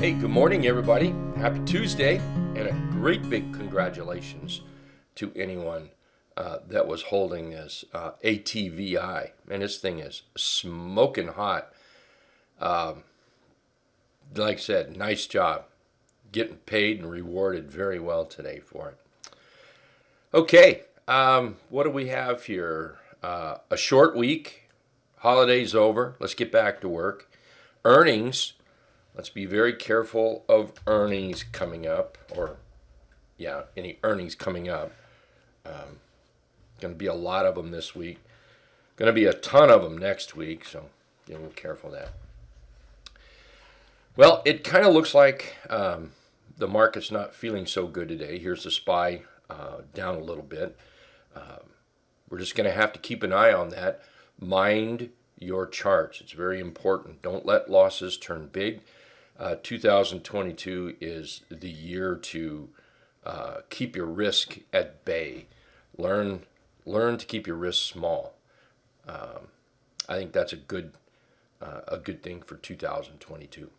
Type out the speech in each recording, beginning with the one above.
Hey, good morning, everybody. Happy Tuesday, and a great big congratulations to anyone that was holding this ATVI. Man, this thing is smoking hot. Like I said, nice job. Getting paid and rewarded very well today for it. Okay, what do we have here? A short week. Holidays over. Let's get back to work. Earnings. Let's be very careful of earnings coming up, any earnings coming up. Going to be a lot of them this week. Going to be a ton of them next week, so be a little careful of that. Well, it kind of looks like the market's not feeling so good today. Here's the SPY down a little bit. We're just going to have to keep an eye on that. Mind your charts. It's very important. Don't let losses turn big. 2022 is the year to keep your risk at bay. Learn to keep your risk small. I think that's a good thing for 2022.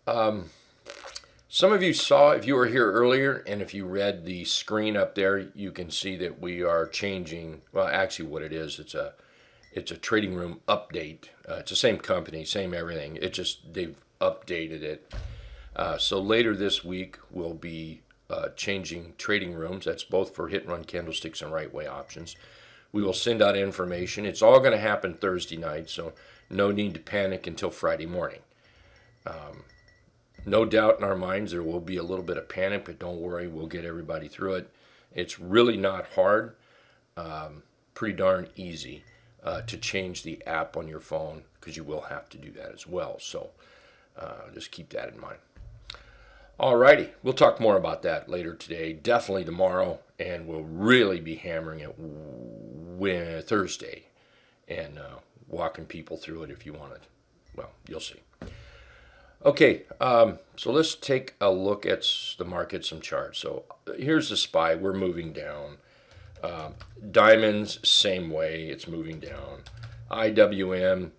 Some of you saw, if you were here earlier, and if you read the screen up there, you can see that we are changing. Well, actually, what it is, it's a trading room update. It's the same company, same everything. It just, they've updated it. So later this week, we'll be changing trading rooms. That's both for hit and run candlesticks and right way options. We will send out information. It's all going to happen Thursday night, so no need to panic until Friday morning. No doubt in our minds there will be a little bit of panic, but don't worry, we'll get everybody through it. It's really not hard, pretty darn easy. To change the app on your phone, because you will have to do that as well. So just keep that in mind. Alrighty, we'll talk more about that later today, definitely tomorrow, and we'll really be hammering it Thursday and walking people through it if you want it. Well, you'll see. Okay, so let's take a look at the market, some charts. So here's the SPY. We're moving down. Diamonds, same way, it's moving down. IWM,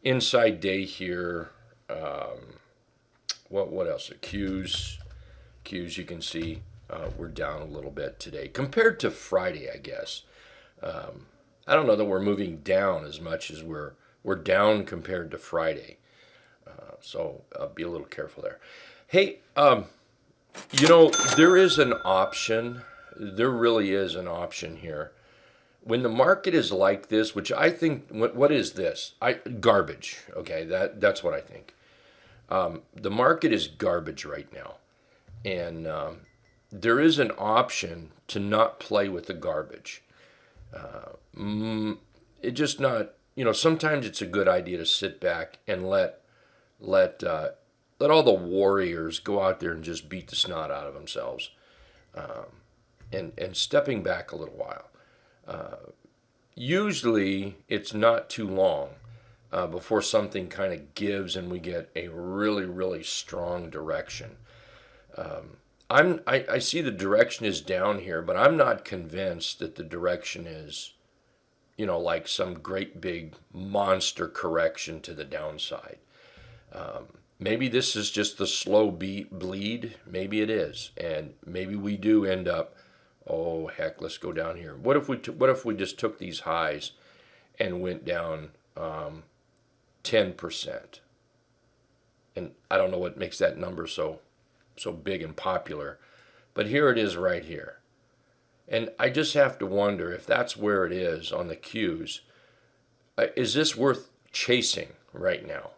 inside day here. What else? Qs, you can see we're down a little bit today compared to Friday, I guess. I don't know that we're moving down as much as we're down compared to Friday. So be a little careful there. Hey, there is an option. There really is an option here. When the market is like this, which I think, what is this? Garbage. Okay, that's what I think. The market is garbage right now, and there is an option to not play with the garbage. It just not. Sometimes it's a good idea to sit back and let all the warriors go out there and just beat the snot out of themselves. And stepping back a little while. Usually it's not too long before something kind of gives and we get a really, really strong direction. I see the direction is down here, but I'm not convinced that the direction is, like some great big monster correction to the downside. Maybe this is just the slow bleed. Maybe it is. And maybe we do end up, oh, heck, let's go down here. What if we just took these highs and went down 10%? And I don't know what makes that number so big and popular, but here it is right here. And I just have to wonder if that's where it is on the Qs. Is this worth chasing right now?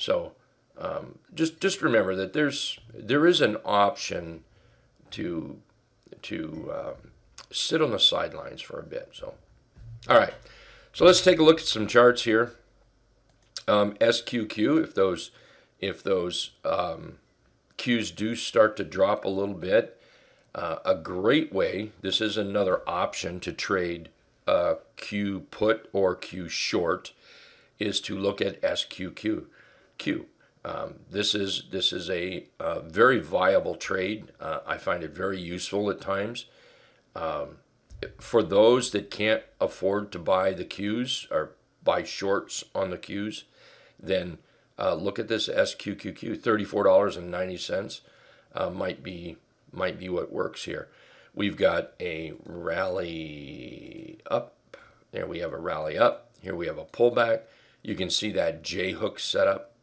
So just remember that there is an option to sit on the sidelines for a bit. So, all right. So let's take a look at some charts here. SQQ, if those Qs do start to drop a little bit, a great way. This is another option to trade Q put or Q short, is to look at SQQ. This is a very viable trade. I find it very useful at times. For those that can't afford to buy the Qs or buy shorts on the Qs, then Look at this SQQQ, $34.90 might be what works here. We've got a rally up. There we have a rally up. Here we have a pullback. You can see that J hook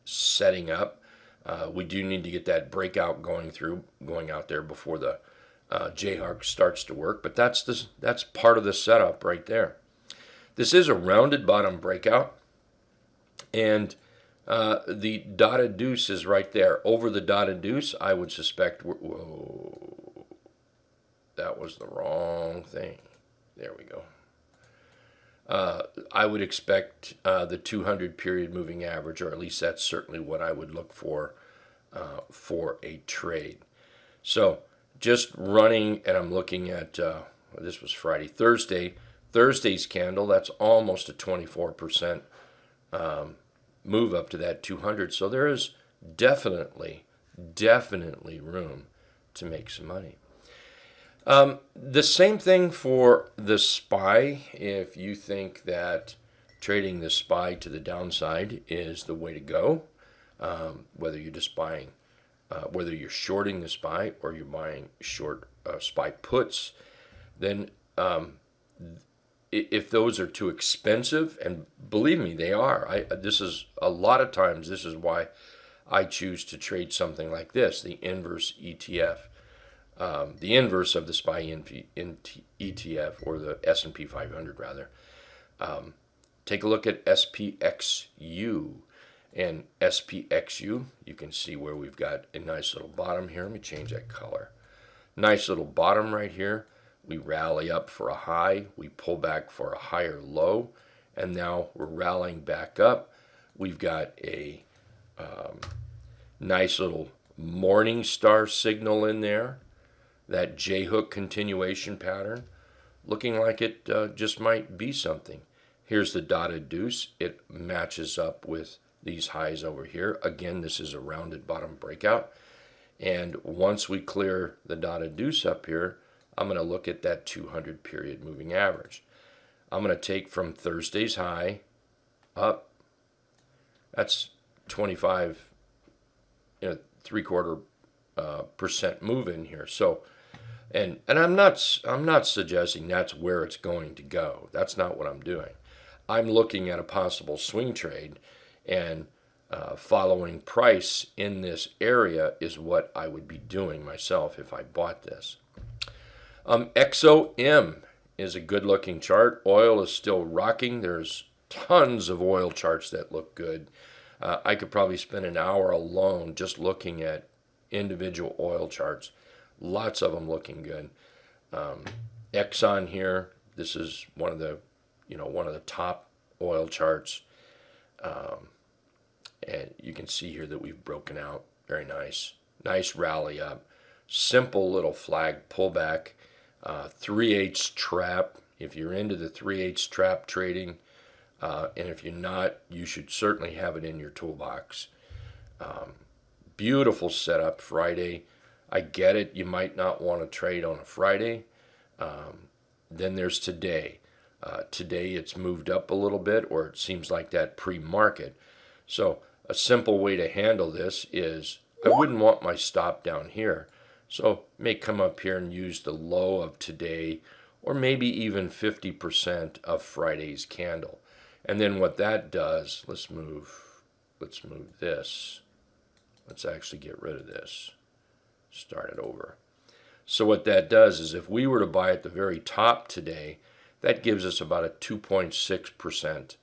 setting up. We do need to get that breakout going out there before the J hook starts to work. But that's part of the setup right there. This is a rounded bottom breakout, and the dotted deuce is right there. Over the dotted deuce, I would suspect. Whoa, that was the wrong thing. There we go. I would expect the 200 period moving average, or at least that's certainly what I would look for a trade. So just running, and I'm looking at, this was Friday, Thursday's candle, that's almost a 24% move up to that 200. So there is definitely room to make some money. The same thing for the SPY. If you think that trading the SPY to the downside is the way to go, whether you're just buying, whether you're shorting the SPY or you're buying short SPY puts, then if those are too expensive, and believe me, they are. This is a lot of times. This is why I choose to trade something like this, the inverse ETF. The inverse of the SPY ETF, or the S&P 500 rather. Take a look at SPXU. And SPXU, you can see where we've got a nice little bottom here. Let me change that color. Nice little bottom right here. We rally up for a high. We pull back for a higher low. And now we're rallying back up. We've got a nice little morning star signal in there. That J-hook continuation pattern, looking like it just might be something. Here's the dotted deuce. It matches up with these highs over here. Again, this is a rounded bottom breakout. And once we clear the dotted deuce up here, I'm going to look at that 200 period moving average. I'm going to take from Thursday's high up. That's 25, 3/4% move in here. So, and I'm not suggesting that's where it's going to go. That's not what I'm doing. I'm looking at a possible swing trade, and following price in this area is what I would be doing myself if I bought this. XOM is a good looking chart. Oil is still rocking. There's tons of oil charts that look good. I could probably spend an hour alone just looking at individual oil charts. Lots of them looking good. Exxon here. This is one of the top oil charts. And you can see here that we've broken out. Very nice. Nice rally up. Simple little flag pullback. 3/8 trap. If you're into the 3/8 trap trading, and if you're not, you should certainly have it in your toolbox. Beautiful setup Friday. I get it. You might not want to trade on a Friday. Then there's today. Today it's moved up a little bit, or it seems like that pre-market. So a simple way to handle this is I wouldn't want my stop down here. So may come up here and use the low of today, or maybe even 50% of Friday's candle. And then what that does, let's move this. Let's actually get rid of this. Start it over. So what that does is if we were to buy at the very top today, that gives us about a 2.6%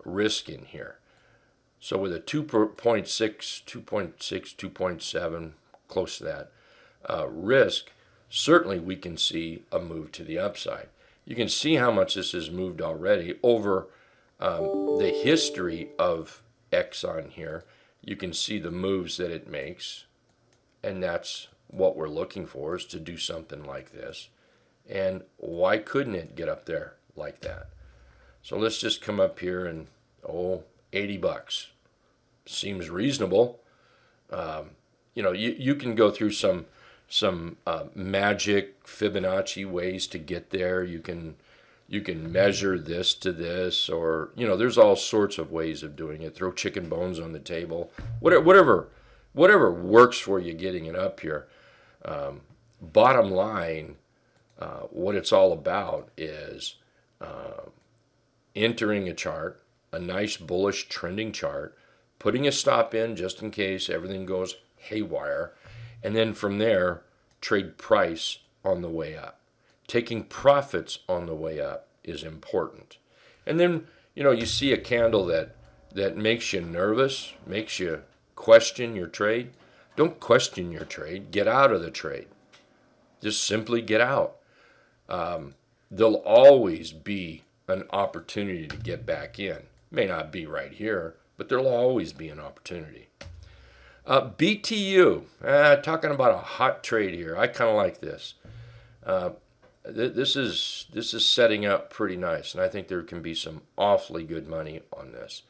risk in here. So with a 2.6, 2.7, close to that risk, certainly we can see a move to the upside. You can see how much this has moved already over the history of Exxon here. You can see the moves that it makes, and that's what we're looking for, is to do something like this. And why couldn't it get up there like that? So let's just come up here and, $80. Seems reasonable. You can go through some magic Fibonacci ways to get there. You can You can measure this to this, or, you know, there's all sorts of ways of doing it. Throw chicken bones on the table, whatever works for you getting it up here. Bottom line, what it's all about is entering a chart, a nice bullish trending chart, putting a stop in just in case everything goes haywire, and then from there, trade price on the way up. Taking profits on the way up is important. And then, you know, you see a candle that makes you nervous, makes you question your trade. Don't question your trade. Get out of the trade. Just simply get out. There'll always be an opportunity to get back in. May not be right here, but there'll always be an opportunity. BTU, talking about a hot trade here. I kind of like this. This is setting up pretty nice, and I think there can be some awfully good money on this.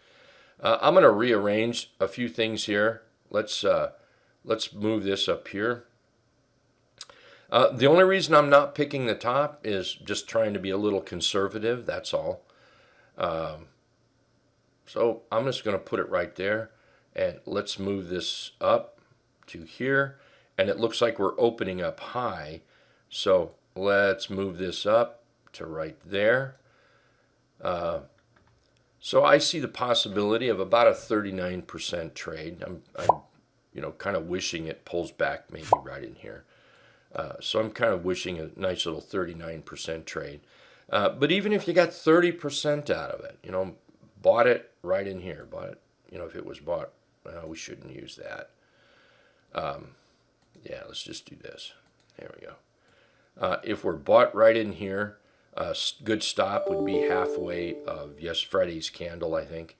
I'm going to rearrange a few things here. Let's move this up here. The only reason I'm not picking the top is just trying to be a little conservative. That's all. So I'm just going to put it right there, and let's move this up to here. And it looks like we're opening up high, so let's move this up to right there. So I see the possibility of about a 39% trade. I'm kind of wishing it pulls back maybe right in here. So I'm kind of wishing a nice little 39% trade. But even if you got 30% out of it, bought it right in here, bought it, if it was bought, we shouldn't use that. Yeah, let's just do this. There we go. If we're bought right in here, a good stop would be halfway of Freddy's candle, I think.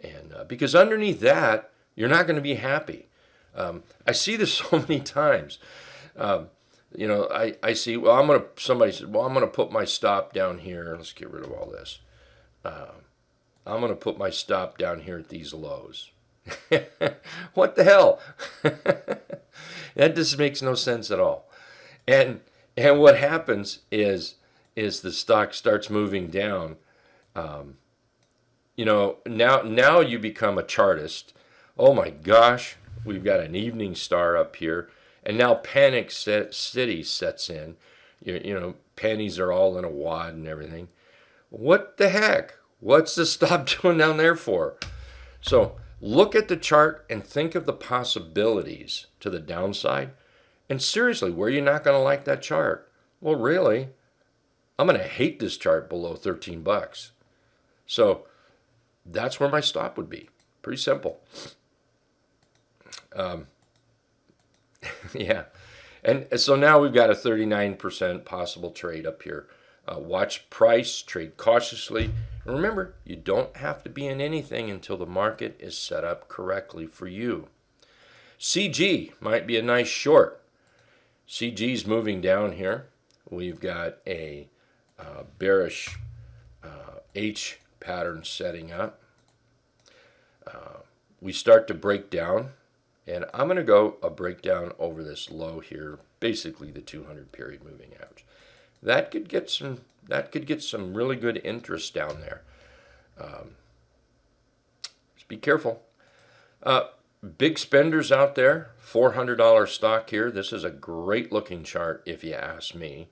And because underneath that, you're not going to be happy. I see this so many times. I see, somebody said, well, I'm going to put my stop down here. Let's get rid of all this. I'm going to put my stop down here at these lows. What the hell? That just makes no sense at all. And what happens is the stock starts moving down. Now you become a chartist. Oh my gosh, we've got an evening star up here, and now panic city sets in. Panties are all in a wad and everything. What the heck? What's the stop doing down there for? So look at the chart and think of the possibilities to the downside. And seriously, where you're not going to like that chart? Well, really, I'm going to hate this chart below 13 bucks. So that's where my stop would be. Pretty simple. Yeah. And so now we've got a 39% possible trade up here. Watch price, trade cautiously. And remember, you don't have to be in anything until the market is set up correctly for you. CG might be a nice short. CG's moving down here. We've got a bearish H pattern setting up. We start to break down, and I'm going to go a breakdown over this low here, basically the 200 period moving average. That could get some really good interest down there. Just be careful. Big spenders out there, $400 stock here. This is a great looking chart if you ask me.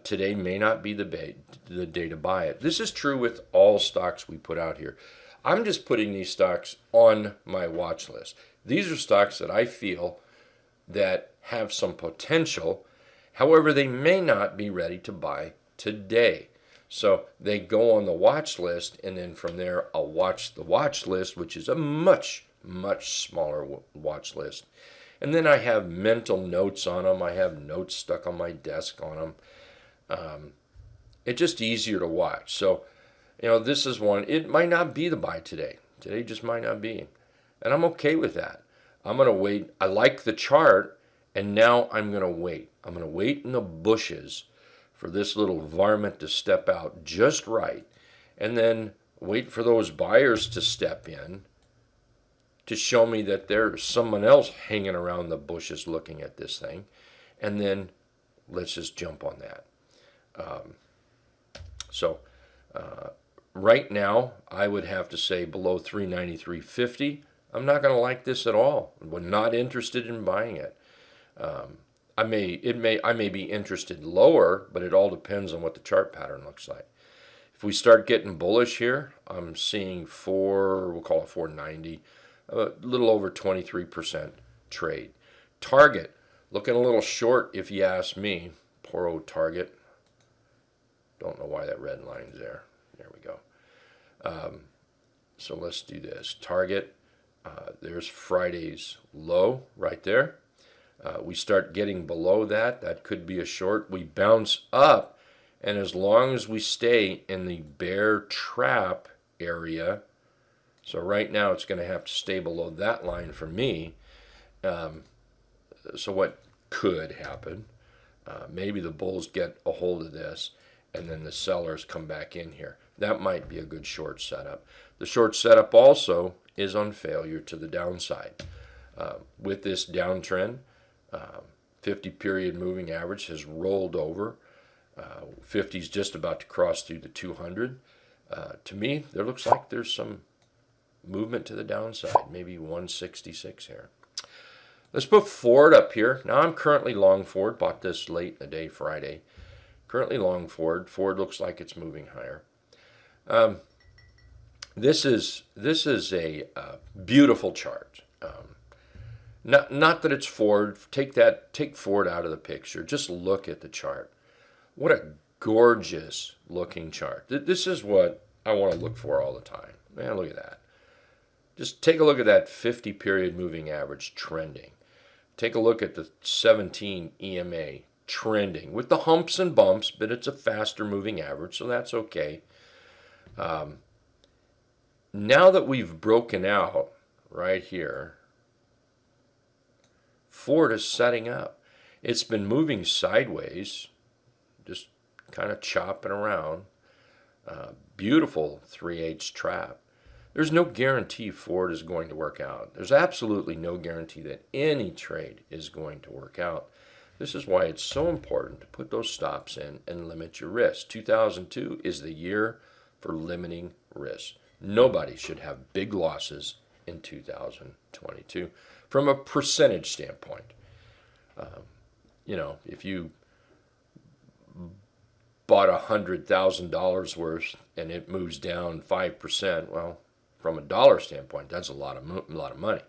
Today may not be the day to buy it. This is true with all stocks we put out here. I'm just putting these stocks on my watch list. These are stocks that I feel that have some potential. However, they may not be ready to buy today. So they go on the watch list, and then from there I'll watch the watch list, which is a much smaller watch list. And then I have mental notes on them. I have notes stuck on my desk on them. It's just easier to watch. So, this is one. It might not be the buy today. Today just might not be. And I'm okay with that. I'm going to wait. I like the chart, and now I'm going to wait. I'm going to wait in the bushes for this little varmint to step out just right, and then wait for those buyers to step in to show me that there's someone else hanging around the bushes looking at this thing, and then let's just jump on that. So right now, I would have to say below 393.50. I'm not going to like this at all. I'm not interested in buying it. I may be interested lower, but it all depends on what the chart pattern looks like. If we start getting bullish here, I'm seeing we'll call it 490, a little over 23% trade. Target, looking a little short if you ask me. Poor old Target. Don't know why that red line's there. There we go. So let's do this. Target, there's Friday's low right there. We start getting below that. That could be a short. We bounce up, and as long as we stay in the bear trap area, so right now it's going to have to stay below that line for me. So what could happen? Maybe the bulls get a hold of this, and then the sellers come back in here. That might be a good short setup. The short setup also is on failure to the downside. With this downtrend, 50-period moving average has rolled over. 50 is just about to cross through the 200. To me, there looks like there's some movement to the downside, maybe 166 here. Let's put Ford up here. Now I'm currently long Ford. Bought this late in the day, Friday. Currently long Ford. Ford looks like it's moving higher. This is a beautiful chart. Not that it's Ford. Take Ford out of the picture. Just look at the chart. What a gorgeous looking chart. This is what I want to look for all the time. Man, look at that. Just take a look at that 50-period moving average trending. Take a look at the 17 EMA trending with the humps and bumps, but it's a faster moving average, so that's okay. Now that we've broken out right here, Ford is setting up. It's been moving sideways, just kind of chopping around. Beautiful 3/8 trap. There's no guarantee Ford is going to work out. There's absolutely no guarantee that any trade is going to work out. This is why it's so important to put those stops in and limit your risk. 2002 is the year for limiting risk. Nobody should have big losses in 2022 from a percentage standpoint. If you bought $100,000 worth and it moves down 5%, well, from a dollar standpoint, that's a lot of money.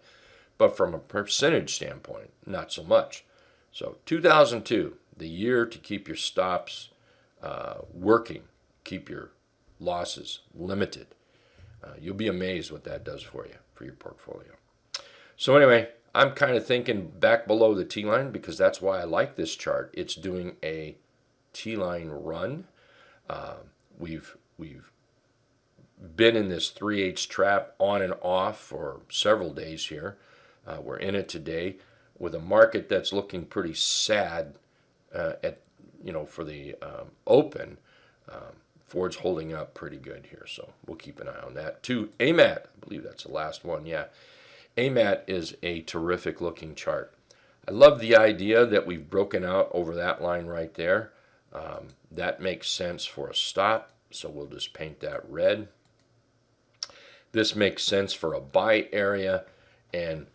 But from a percentage standpoint, not so much. So 2002, the year to keep your stops working, keep your losses limited. You'll be amazed what that does for you, for your portfolio. So anyway, I'm kind of thinking back below the T-line because that's why I like this chart. It's doing a T-line run. We've been in this 3/8 trap on and off for several days here. We're in it today with a market that's looking pretty sad for the open. Ford's holding up pretty good here, so we'll keep an eye on that. To AMAT, I believe that's the last one, yeah. AMAT is a terrific looking chart. I love the idea that we've broken out over that line right there. That makes sense for a stop, so we'll just paint that red. This makes sense for a buy area and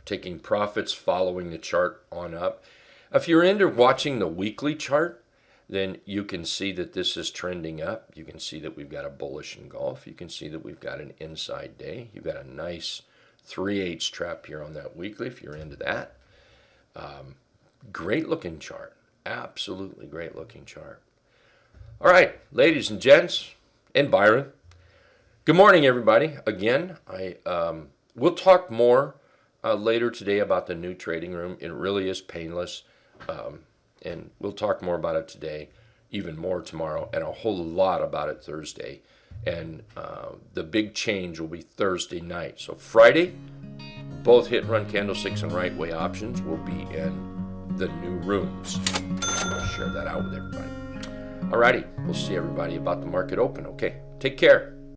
taking profits following the chart on up. If you're into watching the weekly chart, then you can see that this is trending up. You can see that we've got a bullish engulf. You can see that we've got an inside day. You've got a nice 3/8 trap here on that weekly if you're into that. Great looking chart. Absolutely great looking chart. All right, ladies and gents, and Byron. Good morning, everybody. Again, we'll talk more later today about the new trading room. It really is painless, and we'll talk more about it today, even more tomorrow, and a whole lot about it Thursday. And the big change will be Thursday night. So Friday, both hit and run candlesticks and right way options will be in the new rooms. I'll share that out with everybody. All righty, we'll see everybody about the market open. Okay, take care.